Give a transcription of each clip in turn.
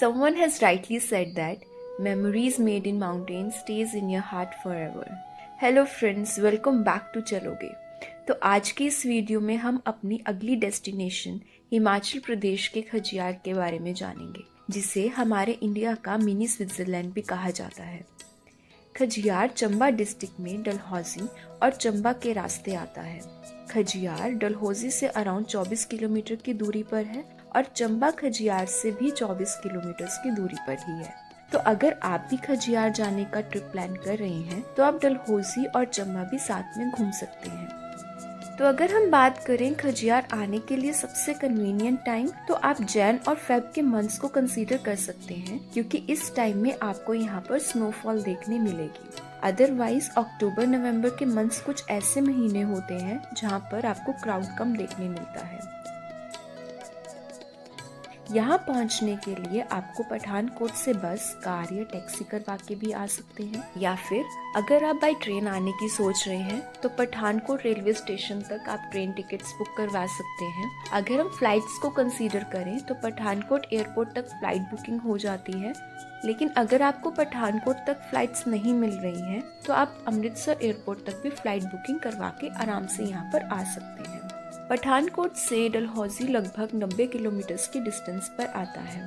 Someone has rightly said that memories made in mountains stays in your heart forever. Hello friends, welcome back to चलोगे। तो आज की इस video में हम अपनी अगली डेस्टिनेशन हिमाचल प्रदेश के खजियार के बारे में जानेंगे, जिसे हमारे इंडिया का मिनी स्विट्जरलैंड भी कहा जाता है। खजियार चंबा डिस्ट्रिक्ट में डलहौजी और चंबा के रास्ते आता है। खजियार डलहौजी से अराउंड 24 किलोमीटर की दूरी पर है और चंबा खजियार से भी 24 किलोमीटर की दूरी पर ही है। तो अगर आप भी खजियार जाने का ट्रिप प्लान कर रहे हैं तो आप डलहौजी और चंबा भी साथ में घूम सकते हैं। तो अगर हम बात करें खजियार आने के लिए सबसे कन्वीनियंट टाइम, तो आप जैन और फेब के मंथ्स को कंसीडर कर सकते हैं, क्योंकि इस टाइम में आपको यहाँ पर स्नोफॉल देखने मिलेगी। अदरवाइज अक्टूबर नवंबर के मंथ्स कुछ ऐसे महीने होते हैं जहाँ पर आपको क्राउड कम देखने मिलता है। यहाँ पहुँचने के लिए आपको पठानकोट से बस, कार या टैक्सी करवा के भी आ सकते हैं, या फिर अगर आप बाय ट्रेन आने की सोच रहे हैं तो पठानकोट रेलवे स्टेशन तक आप ट्रेन टिकट्स बुक करवा सकते हैं। अगर हम फ्लाइट्स को कंसीडर करें तो पठानकोट एयरपोर्ट तक फ्लाइट बुकिंग हो जाती है, लेकिन अगर आपको पठानकोट तक फ्लाइट्स नहीं मिल रही हैं तो आप अमृतसर एयरपोर्ट तक भी फ्लाइट बुकिंग करवा के आराम से यहाँ पर आ सकते हैं। पठानकोट से डलहौजी लगभग 90 किलोमीटर की डिस्टेंस पर आता है।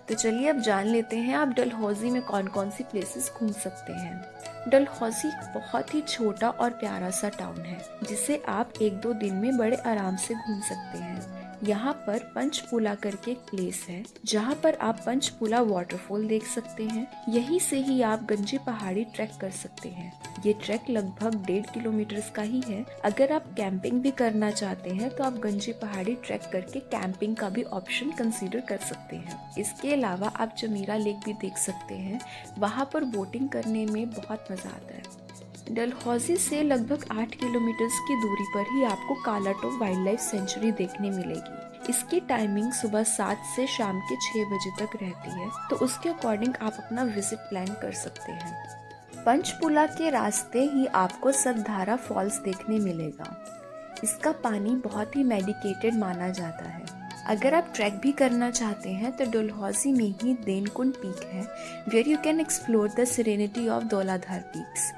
तो चलिए अब जान लेते हैं आप डलहौजी में कौन कौन सी प्लेसेस घूम सकते हैं। डलहौजी बहुत ही छोटा और प्यारा सा टाउन है, जिसे आप 1-2 दिन में बड़े आराम से घूम सकते हैं। यहाँ पर पंचपूला करके एक प्लेस है जहाँ पर आप पंचपूला वाटरफॉल देख सकते हैं। यहीं से ही आप गंजी पहाड़ी ट्रैक कर सकते हैं। ये ट्रैक लगभग 1.5 किलोमीटर का ही है। अगर आप कैंपिंग भी करना चाहते हैं तो आप गंजी पहाड़ी ट्रैक करके कैंपिंग का भी ऑप्शन कंसीडर कर सकते हैं। इसके अलावा आप जमीरा लेक भी देख सकते हैं, वहाँ पर बोटिंग करने में बहुत मजा आता है। डलहौजी से लगभग 8 किलोमीटर की दूरी पर ही आपको कालाटोप वाइल्ड लाइफ सेंचुरी देखने मिलेगी। इसकी टाइमिंग सुबह 7 से शाम के 6 बजे तक रहती है, तो उसके अकॉर्डिंग आप अपना विजिट प्लान कर सकते हैं। पंचपूला के रास्ते ही आपको सतधारा फॉल्स देखने मिलेगा। इसका पानी बहुत ही मेडिकेटेड माना जाता है। अगर आप ट्रैक भी करना चाहते हैं तो डलहौजी में ही देनकुंड पीक है, where you can explore the serenity of Dhauladhar peaks.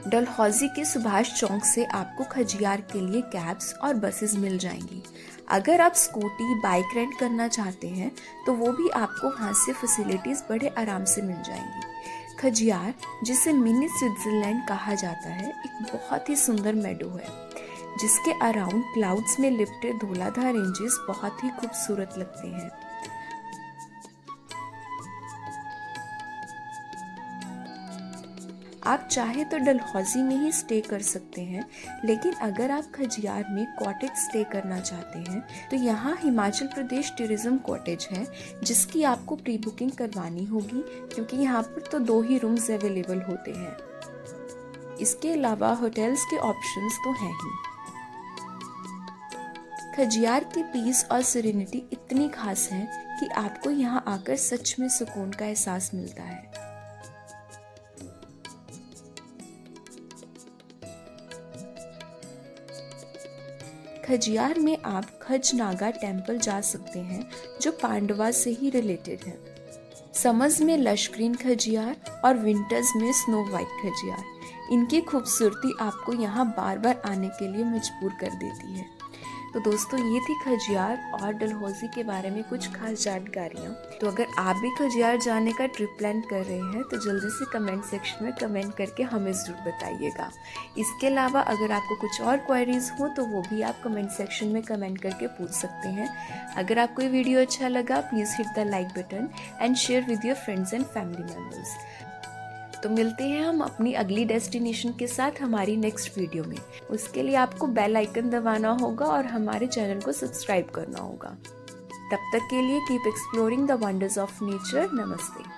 Dalhousie के सुभाष चौक से आपको खजियार के लिए कैब्स और बसेस मिल जाएंगी। अगर आप स्कूटी, बाइक रेंट करना चाहते हैं तो वो भी आपको वहाँ से फैसिलिटीज बड़े आराम से मिल जाएंगी। खजियार, जिसे मिनी स्विट्जरलैंड कहा जाता है, एक बहुत ही सुंदर मेडो है, जिसके अराउंड क्लाउड्स में लिपटे धौलाधार रेंजेस बहुत ही खूबसूरत लगते हैं। आप चाहे तो डलहौजी में ही स्टे कर सकते हैं, लेकिन अगर आप खजियार में कॉटेज स्टे करना चाहते हैं तो यहाँ हिमाचल प्रदेश टूरिज्म कॉटेज है, जिसकी आपको प्री बुकिंग करवानी होगी, क्योंकि यहाँ पर तो 2 ही रूम्स अवेलेबल होते हैं। इसके अलावा होटल्स के ऑप्शंस तो हैं ही। खजियार की पीस और सेरेनिटी इतनी खास है कि आपको यहाँ आकर सच में सुकून का एहसास मिलता है। खजियार में आप खजनागा टेम्पल जा सकते हैं, जो पांडवा से ही रिलेटेड है। समर्स में लश ग्रीन खजियार और विंटर्स में स्नो वाइट खजियार, इनकी खूबसूरती आपको यहाँ बार बार आने के लिए मजबूर कर देती है। तो दोस्तों, ये थी खजियार और डलहौजी के बारे में कुछ खास जानकारियाँ। तो अगर आप भी खजियार जाने का ट्रिप प्लान कर रहे हैं तो जल्दी से कमेंट सेक्शन में कमेंट करके हमें ज़रूर बताइएगा। इसके अलावा अगर आपको कुछ और क्वेरीज हो तो वो भी आप कमेंट सेक्शन में कमेंट करके पूछ सकते हैं। अगर आपको ये वीडियो अच्छा लगा, please hit the like button and share with your friends and family members. तो मिलते हैं हम अपनी अगली डेस्टिनेशन के साथ हमारी नेक्स्ट वीडियो में। उसके लिए आपको बेल आइकन दबाना होगा और हमारे चैनल को सब्सक्राइब करना होगा। तब तक के लिए keep exploring the wonders of nature. नमस्ते।